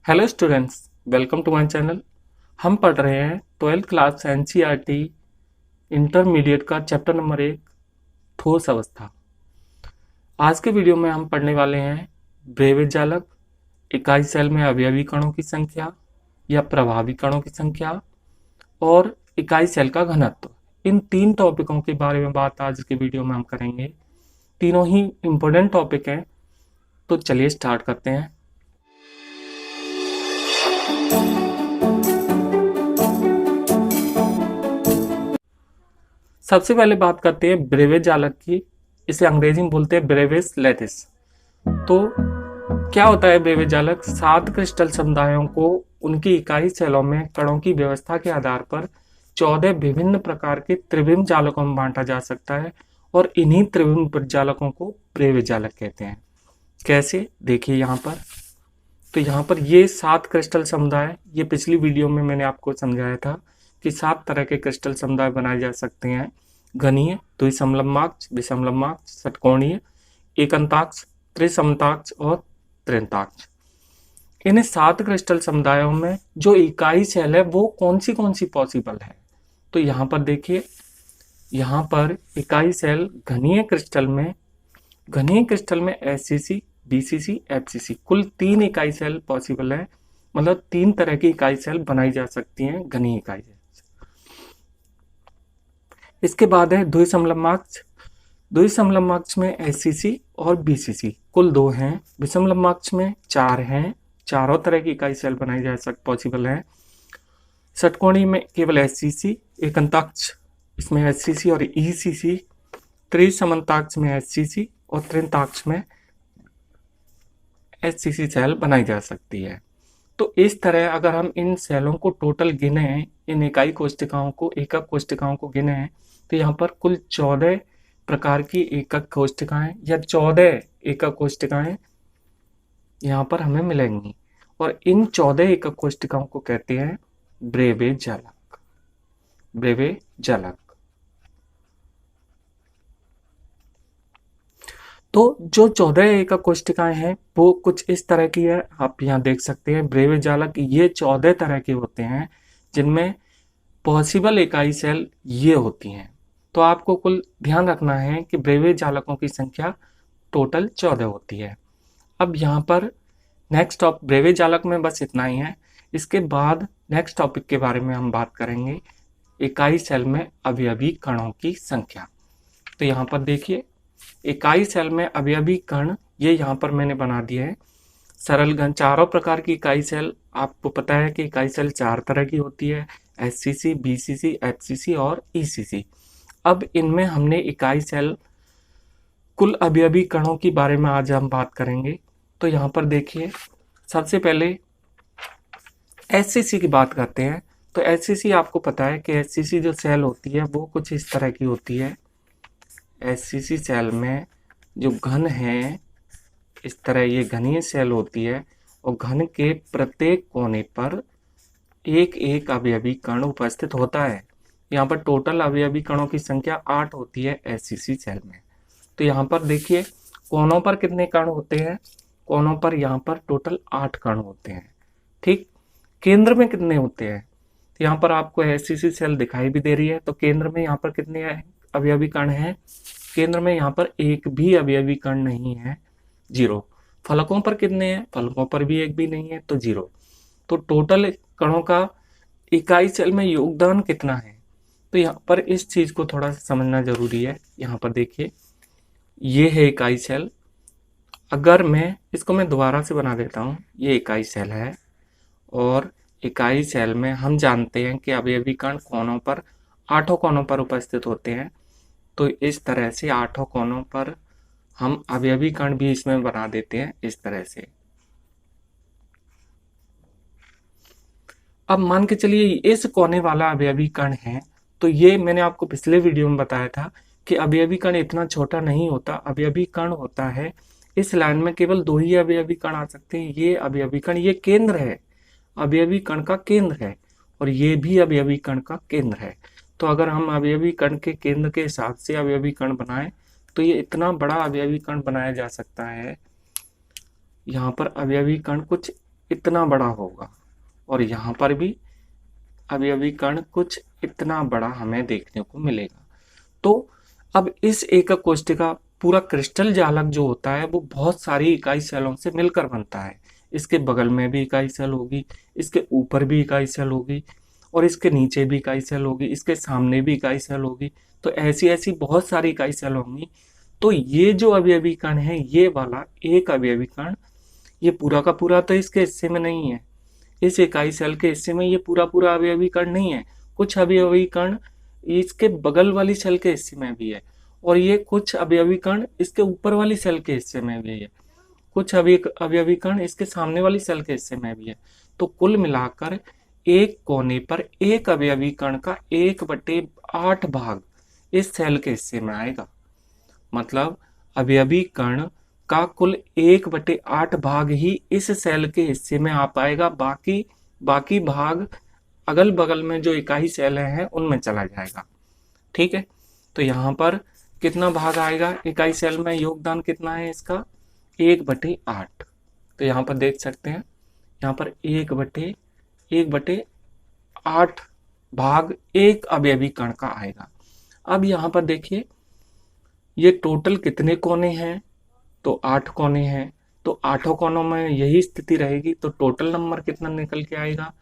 Hello students, welcome to my channel. हम पढ़ रहे हैं 12th क्लास एनसीईआरटी इंटरमीडिएट का चैप्टर नंबर 1 ठोस अवस्था। आज के वीडियो में हम पढ़ने वाले हैं ब्रेविज जालक, इकाई सेल में अवयवी कणों की संख्या या प्रभावी कणों की संख्या और इकाई सेल का घनत्व। इन तीन टॉपिकों के बारे में बात आज के वीडियो में हम करेंगे। तीनों ही इम्पोर्टेंट टॉपिक हैं, तो चलिए स्टार्ट करते हैं। सबसे पहले बात करते हैं ब्रेविज जालक की। इसे अंग्रेजी में बोलते हैं ब्रेविस लैटिस। तो क्या होता है ब्रेविज जालक? 7 क्रिस्टल समुदायों को उनकी इकाई सेलों में कणों की व्यवस्था के आधार पर 14 विभिन्न प्रकार के त्रिविम जालकों में बांटा जा सकता है और इन्हीं त्रिविम जालकों को ब्रेविज जालक कहते हैं। कैसे, देखिए यहाँ पर। तो यहाँ पर ये 7 क्रिस्टल समुदाय, ये पिछली वीडियो में मैंने आपको समझाया था कि 7 तरह के क्रिस्टल समुदाय बनाए जा सकते हैं। घनीय, द्विसमलंबाक्ष, विषमलंबाक्ष, षटकोणीय, एकंताक्ष, त्रिसमताक्ष और त्रिंताक्ष। इन 7 क्रिस्टल समुदायों में जो इकाई सेल है वो कौन सी पॉसिबल है? तो यहाँ पर देखिए, यहाँ पर इकाई सेल घनीय क्रिस्टल में एससीसी, बीसीसी, एफसीसी, कुल 3 इकाई सेल पॉसिबल है। मतलब 3 तरह की इकाई सेल बनाई जा सकती हैं घनीय इकाई सेल। इसके बाद है द्विसमलंबाक्ष। द्विसमलंबाक्ष में एससीसी और बीसीसी कुल 2 हैं। विषमलंबाक्ष में 4 हैं। चारों तरह की इकाई सेल बनाई जा पॉसिबल है। षटकोणी में केवल एससीसी, एकंताक्ष इसमें एससीसी और ईसीसी, त्रिसमताक्ष में एससीसी और त्रिंताक्ष में एससीसी सेल बनाई जा सकती है। तो इस तरह अगर हम इन सेलों को टोटल गिने, इन इकाई कोशिकाओं को, एकक कोशिकाओं को गिने, तो यहाँ पर कुल 14 प्रकार की एकक कोशिकाएं या 14 एकक कोशिकाएं यहाँ पर हमें मिलेंगी और इन 14 एकक कोशिकाओं को कहते हैं ब्रेविज जालक। ब्रेविज जालक। तो जो 14 एकक कोशिकाएं हैं वो कुछ इस तरह की है, आप यहाँ देख सकते हैं। ब्रेविज जालक ये 14 तरह के होते हैं जिनमें पॉसिबल इकाई सेल ये होती हैं। तो आपको कुल ध्यान रखना है कि ब्रेविज जालकों की संख्या टोटल 14 होती है। अब यहाँ पर नेक्स्ट ब्रेविज जालक में बस इतना ही है। इसके बाद नेक्स्ट टॉपिक के बारे में हम बात करेंगे, इकाई सेल में अवयवी कणों की संख्या। तो यहाँ पर देखिए, इकाई सेल में अवयवी कण ये यहाँ पर मैंने बना दिया है। सरल घन, चारों प्रकार की इकाई सेल, आपको पता है कि इकाई सेल 4 तरह की होती है, एससीसी, बीसीसी, एफसीसी और ईसीसी। अब इनमें हमने इकाई सेल कुल अवयवी कणों के बारे में आज हम बात करेंगे। तो यहाँ पर देखिए, सबसे पहले एससीसी की बात करते हैं। तो एससीसी आपको पता है कि एससीसी जो सेल होती है वो कुछ इस तरह की होती है। एससीसी सेल में जो घन है, इस तरह ये घनीय सेल होती है और घन के प्रत्येक कोने पर एक एक अवयवी कण उपस्थित होता है। यहाँ पर टोटल अवयवी कणों की संख्या 8 होती है एससीसी सेल में। तो यहाँ पर देखिए, कोनों पर कितने कण होते हैं? कोनों पर यहाँ पर टोटल 8 कण होते हैं। ठीक, केंद्र में कितने होते हैं? तो यहाँ पर आपको एससीसी सेल दिखाई भी दे रही है। तो केंद्र में यहाँ पर कितने अवयवी कण हैं? केंद्र में यहाँ पर एक भी अवयवी कण नहीं है, 0। फलकों पर कितने हैं? फलकों पर भी एक भी नहीं है, तो 0। तो टोटल कणों का इकाई सेल में योगदान कितना है? तो यहाँ पर इस चीज को थोड़ा सा समझना जरूरी है। यहाँ पर देखिए, ये है इकाई सेल। अगर मैं दोबारा से बना देता हूँ, ये इकाई सेल है और इकाई सेल में हम जानते हैं कि अवयवी कण कोनों पर, 8 कोनों पर उपस्थित होते हैं। तो इस तरह से 8 कोनों पर हम अवयवी कण भी इसमें बना देते हैं, इस तरह से। अब मान के चलिए इस कोने वाला अवयवी कण है, तो ये मैंने आपको पिछले वीडियो में बताया था कि अवयवी कण इतना छोटा नहीं होता। अवयवी कण होता है, इस लाइन में केवल 2 ही अवयवी कण आ सकते हैं। ये अवयवी कण, ये केंद्र है, अवयवी कण का केंद्र है, और ये भी अवयवी कण का केंद्र है। तो अगर हम अवयवी कण के केंद्र के हिसाब से अवयवी कण बनाएं तो ये इतना बड़ा अवयवी कण बनाया जा सकता है। यहाँ पर अवयवी कण कुछ इतना बड़ा होगा और यहाँ पर भी अवयवी कण कुछ इतना बड़ा हमें देखने को मिलेगा। तो अब इस एकक कोशिका पूरा क्रिस्टल जालक जो होता है वो बहुत सारी इकाई सेलों से मिलकर बनता है। इसके बगल में भी इकाई सेल होगी, इसके ऊपर भी इकाई सेल होगी और इसके नीचे भी इकाई सेल होगी, इसके सामने भी इकाई सेल होगी। तो ऐसी ऐसी बहुत सारी इकाई सेल होंगी। तो ये जो अवयवी कण है, ये वाला एक अवयवी कण, ये पूरा का पूरा तो इसके हिस्से में नहीं है, इस इकाई सेल के हिस्से में ये पूरा पूरा अवयवी कण नहीं है। कुछ अवयवी कण इसके बगल वाली सेल के हिस्से में भी है और ये कुछ अवयवी कण इसके ऊपर वाली सेल के हिस्से में भी है, कुछ अवयवी कण इसके सामने वाली सेल के हिस्से में भी है। तो कुल मिलाकर एक कोने पर एक अवयवी कण का 1/8 भाग इस सेल के हिस्से में आएगा। मतलब अवयवी कण का कुल 1/8 भाग ही इस सेल के हिस्से में आ पाएगा, बाकी भाग अगल बगल में जो इकाई सेल हैं उनमें चला जाएगा। ठीक है, तो यहाँ पर कितना भाग आएगा इकाई सेल में, योगदान कितना है इसका 1/8। तो यहाँ पर देख सकते हैं, यहाँ पर 1/8 भाग एक अवयवी कण का आएगा। अब यहाँ पर देखिए ये टोटल कितने कोने हैं, तो 8 कोने हैं। तो 8 कोनों में यही स्थिति रहेगी, तो टोटल नंबर कितना निकल के आएगा,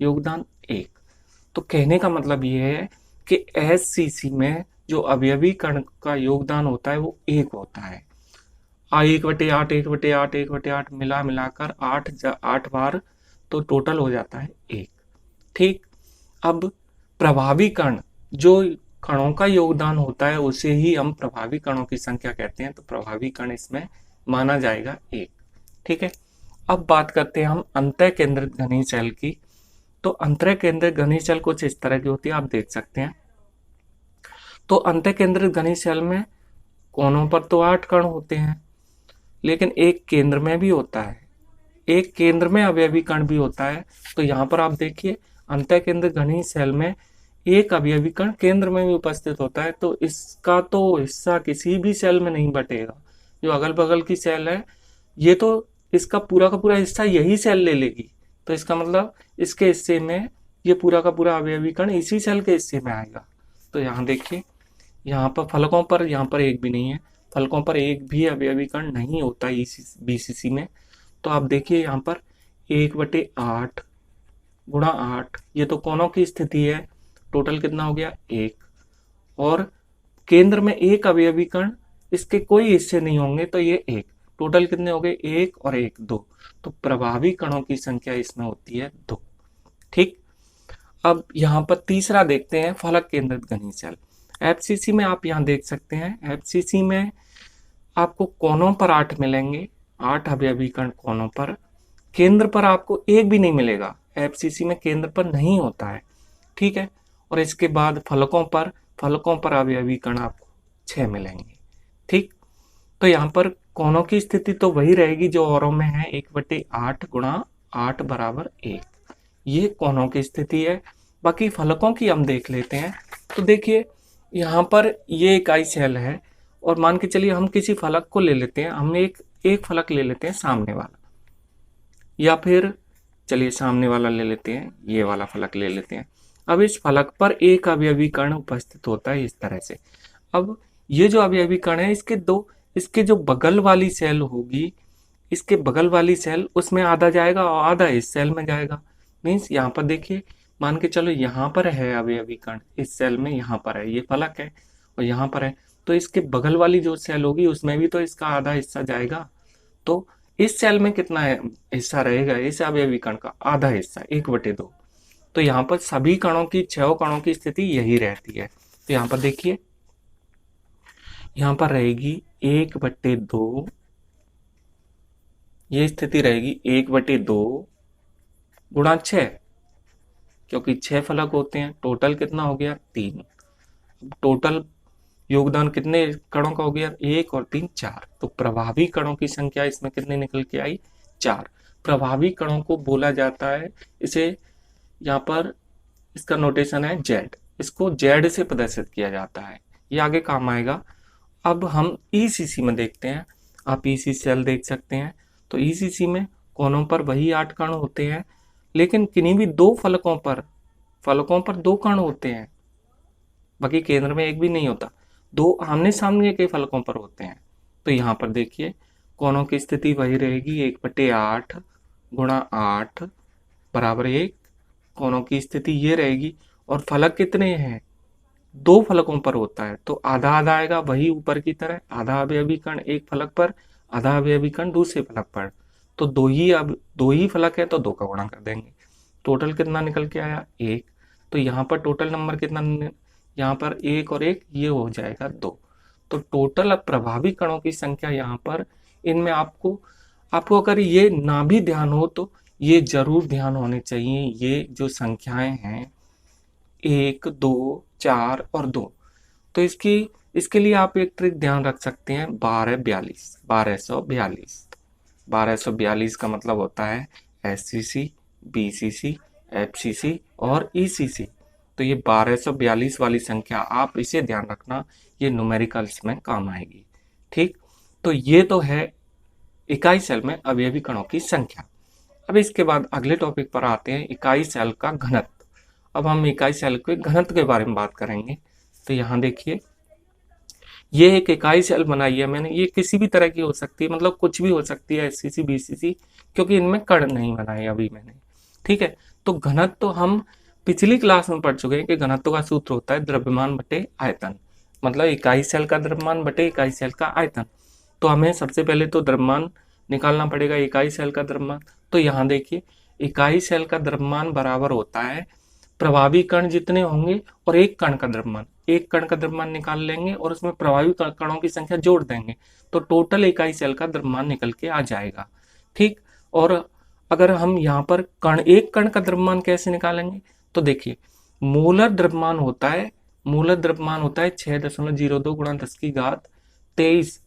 योगदान 1। तो कहने का मतलब ये है कि एससीसी में जो अवयवी कण का योगदान होता है वो 1 होता है। 1/8 1/8 1/8 मिलाकर 8 बार, तो टोटल हो जाता है 1। ठीक, अब प्रभावी कण, जो कणों का योगदान होता है उसे ही हम प्रभावी कणों की संख्या कहते हैं। तो प्रभावी कण इसमें माना जाएगा 1। ठीक है, अब बात करते हैं हम अंतः केंद्रित घनी सेल की। तो अंतः केंद्रित घनी सेल कुछ इस तरह की होती है, आप देख सकते हैं। तो अंतः केंद्रित घनी सेल में कोनों पर तो 8 कण होते हैं, लेकिन एक केंद्र में भी होता है, एक केंद्र में अवयवी कण भी होता है। तो यहाँ पर आप देखिए अंतः केंद्रित घनी सेल में एक अवयवी कण केंद्र में भी उपस्थित होता है। तो इसका तो हिस्सा किसी भी सेल में नहीं बटेगा। जो अगल बगल की सेल है ये तो इसका पूरा का पूरा हिस्सा यही सेल ले लेगी। तो इसका मतलब इसके हिस्से में ये पूरा का पूरा अवयवी कण इसी सेल के हिस्से में आएगा। तो यहाँ देखिए, यहाँ पर फलकों पर यहाँ पर एक भी नहीं है, फलकों पर एक भी अवयवी कण नहीं होता बीसीसी में। तो आप देखिए यहाँ पर 1/8 गुणा 8, ये तो कोनों की स्थिति है, टोटल कितना हो गया 1। और केंद्र में एक अवयवी कण, इसके कोई हिस्से नहीं होंगे, तो ये 1, टोटल कितने हो गए 1 और 1 2। तो प्रभावी कणों की संख्या इसमें होती है 2। ठीक, अब यहाँ पर तीसरा देखते हैं फलक केंद्रित घनी सेल। एफसीसी में आप यहाँ देख सकते हैं, एफसीसी में आपको कोनों पर 8 मिलेंगे, 8 अवयवी कण कोनों पर। केंद्र पर आपको एक भी नहीं मिलेगा, एफसीसी में केंद्र पर नहीं होता है। ठीक है, और इसके बाद फलकों पर अवयवी कण आपको 6 मिलेंगे। ठीक, तो यहाँ पर कोनों की स्थिति तो वही रहेगी जो औरों में है, 1/8 गुणा 8 बराबर 1, ये कोनों की स्थिति है। बाकी फलकों की हम देख लेते हैं। तो देखिए यहाँ पर ये इकाई सेल है और मान के चलिए हम किसी फलक को ले लेते हैं, हम एक फलक ले लेते हैं सामने वाला, या फिर चलिए सामने वाला ले लेते हैं, ये वाला फलक ले लेते हैं। अब इस फलक पर एक अवयवी कण उपस्थित होता है इस तरह से। अब ये जो अवयवी कण है इसके जो बगल वाली सेल होगी, इसके बगल वाली सेल उसमें आधा जाएगा और आधा इस सेल में जाएगा। मीन्स यहाँ पर देखिए, मान के चलो यहाँ पर है अवयवी कण इस सेल में, यहाँ पर है, ये फलक है और यहाँ पर है, तो इसके बगल वाली जो सेल होगी उसमें भी तो इसका आधा हिस्सा जाएगा। तो इस सेल में कितना हिस्सा रहेगा इस अवयवी कण का, आधा हिस्सा 1/2। तो यहाँ पर सभी कणों की 6 कणों की स्थिति यही रहती है। तो यहाँ पर देखिए, यहाँ पर रहेगी 1/2, ये स्थिति रहेगी 1/2 गुणा 6, क्योंकि 6 फलक होते हैं, टोटल कितना हो गया 3। टोटल योगदान कितने कणों का हो गया, 1 और 3 4। तो प्रभावी कणों की संख्या इसमें कितने निकल के आई, 4। प्रभावी कणों को बोला जाता है, इसे यहाँ पर इसका नोटेशन है Z, इसको Z से प्रदर्शित किया जाता है, ये आगे काम आएगा। अब हम ईसीसी में देखते हैं, आप ईसीसी सेल देख सकते हैं। तो ईसीसी में कोनों पर वही 8 कण होते हैं, लेकिन किन्हीं भी दो फलकों पर 2 कण होते हैं, बाकी केंद्र में एक भी नहीं होता। 2 आमने सामने के फलकों पर होते हैं। तो यहाँ पर देखिए कोनों की स्थिति वही रहेगी, 1/8 गुणा 8 बराबर 1। कोनों की स्थिति ये रहेगी, और फलक कितने हैं, 2 फलकों पर होता है, तो आधा आधा आएगा, वही ऊपर की तरह, आधा अवयवी कण एक फलक पर, आधा अवयवी कण दूसरे फलक पर। तो दो ही फलक है, तो 2 का गुणा कर देंगे। टोटल कितना निकल के आया, 1। तो यहाँ पर टोटल नंबर कितना, यहाँ पर 1 और 1 ये हो जाएगा 2। तो टोटल प्रभावी कणों की संख्या यहाँ पर, इनमें आपको अगर ये ना भी ध्यान हो तो ये जरूर ध्यान होने चाहिए, ये जो संख्याएं हैं 1, 2, 4 और 2। तो इसके लिए आप एक ट्रिक ध्यान रख सकते हैं, 1242। 1242 का मतलब होता है SCC, BCC, FCC और ECC। तो ये 1242 वाली संख्या आप इसे ध्यान रखना, ये न्यूमेरिकल्स में काम आएगी। ठीक, तो ये तो है इकाई सेल में अवयवी कणों की संख्या। अब इसके बाद अगले टॉपिक पर आते हैं, इकाई सेल का घनत्व। अब हम इकाई सेल के घनत्व के बारे में बात करेंगे। तो यहाँ देखिए, ये एक इकाई सेल बनाई है मैंने, ये किसी भी तरह की हो सकती है, मतलब कुछ भी हो सकती है, SCC, BCC, क्योंकि इनमें कण नहीं बनाए अभी मैंने। ठीक है, तो घनत्व तो हम पिछली क्लास में पढ़ चुके हैं कि घनत्व का सूत्र होता है द्रव्यमान बटे आयतन, मतलब इकाई सेल का द्रव्यमान बटे इकाई सेल का आयतन। तो हमें सबसे पहले तो द्रव्यमान निकालना पड़ेगा, इकाई सेल का द्रव्यमान। तो यहाँ देखिए, इकाई सेल का द्रव्यमान बराबर होता है प्रभावी कण जितने होंगे और एक कण का द्रव्यमान। एक कण का द्रव्यमान निकाल लेंगे और उसमें प्रभावी कणों की संख्या जोड़ देंगे, तो टोटल इकाई सेल का द्रव्यमान निकल के आ जाएगा। ठीक, और अगर हम यहाँ पर एक कण का द्रव्यमान कैसे निकालेंगे, तो देखिए मूलर द्रव्यमान होता है 6.02 गुणा 10⁻23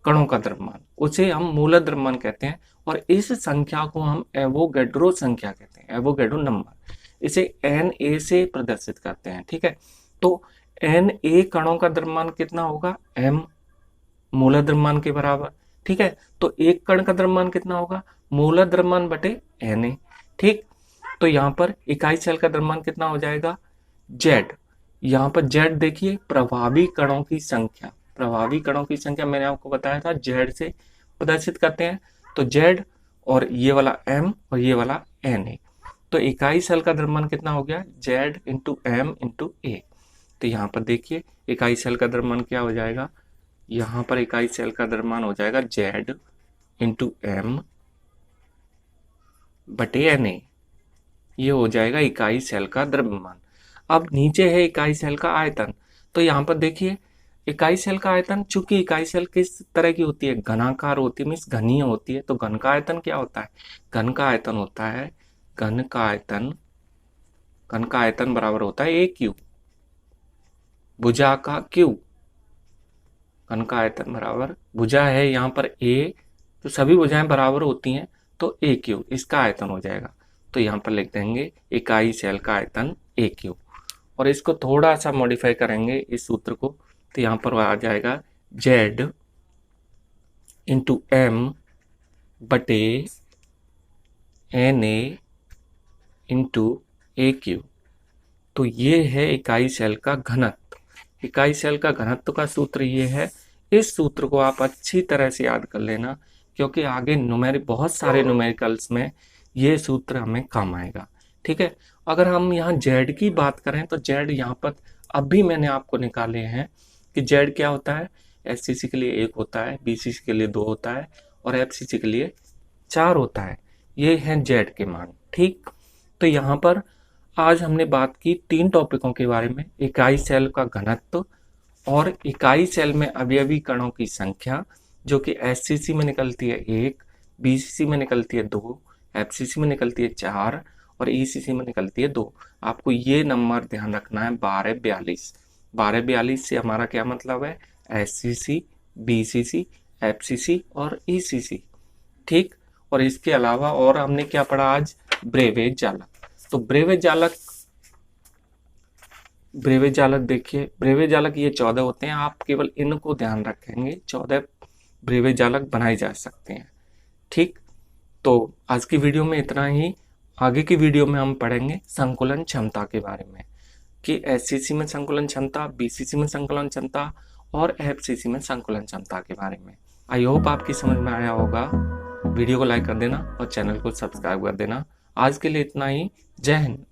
कणों का द्रव्यमान, उसे हम मूलर द्रव्यमान कहते हैं। और इस संख्या को हम एवोगैड्रो संख्या कहते हैं, एवोगैड्रो नंबर, इसे Na से प्रदर्शित करते हैं। ठीक है, तो Na कणों का द्रव्यमान कितना होगा, m मूलर द्रव्यमान के बराबर। ठीक है, तो एक कण का द्रव्यमान कितना होगा, मूलर द्रव्यमान बटे Na। ठीक, तो यहाँ पर इकाई सेल का द्रव्यमान कितना हो जाएगा, Z। यहाँ पर Z देखिए, प्रभावी कणों की संख्या, प्रभावी कणों की संख्या मैंने आपको बताया था Z से प्रदर्शित करते हैं। तो Z और ये वाला M और ये वाला Na, तो इकाई सेल का द्रव्यमान कितना हो गया, Z into M into A। तो यहाँ पर देखिए इकाई सेल का द्रव्यमान क्या हो जाएगा, यहाँ पर इकाई सेल का द्रव्यमान हो जाएगा Z इंटू M बटे Na, ये हो जाएगा इकाई सेल का द्रव्यमान। अब नीचे है इकाई सेल का आयतन। तो यहाँ पर देखिए इकाई सेल का आयतन, चूंकि इकाई सेल किस तरह की होती है, घनाकार होती है, मीन्स घनीय होती है। तो घन का आयतन क्या होता है, घन का आयतन होता है, घन का आयतन बराबर होता है AQ, भुजा का Q। घन का आयतन बराबर, भुजा है यहाँ पर A, तो सभी भुजाएं बराबर होती हैं, तो AQ इसका आयतन हो जाएगा। तो यहाँ पर लिख देंगे इकाई सेल का आयतन AQ, और इसको थोड़ा सा मॉडिफाई करेंगे इस सूत्र को, तो यहाँ पर आ जाएगा Z इंटू M बटे Na इंटू AQ। तो ये है इकाई सेल का घनत्व। इकाई सेल का घनत्व का सूत्र ये है। इस सूत्र को आप अच्छी तरह से याद कर लेना, क्योंकि आगे बहुत सारे न्यूमेरिकल्स में ये सूत्र हमें काम आएगा। ठीक है, अगर हम यहाँ Z की बात करें तो Z यहाँ पर अभी मैंने आपको निकाले हैं कि Z क्या होता है, SCC के लिए 1 होता है, BCC के लिए 2 होता है और FCC के लिए 4 होता है। ये हैं Z के मान। ठीक, तो यहाँ पर आज हमने बात की 3 टॉपिकों के बारे में, इकाई सेल का घनत्व और इकाई सेल में अवयवी कणों की संख्या, जो कि SCC में निकलती है 1, BCC में निकलती है 2, FCC में निकलती है 4 और ECC में निकलती है 2। आपको ये नंबर ध्यान रखना है, 1242। 1242 से हमारा क्या मतलब है, SCC, BCC, FCC और ECC। ठीक, और इसके अलावा और हमने क्या पढ़ा आज, ब्रेवेज जालक। तो ब्रेवेज जालक देखिए, ब्रेवेज जालक ये 14 होते हैं, आप केवल इनको ध्यान रखेंगे, 14 ब्रेवेज जालक बनाए जा सकते हैं। ठीक, तो आज की वीडियो में इतना ही। आगे की वीडियो में हम पढ़ेंगे संकुलन क्षमता के बारे में कि एससीसी में संकुलन क्षमता, बीसीसी में संकुलन क्षमता और एफसीसी में संकुलन क्षमता के बारे में। आई होप आपकी समझ में आया होगा। वीडियो को लाइक कर देना और चैनल को सब्सक्राइब कर देना। आज के लिए इतना ही। जय हिंद।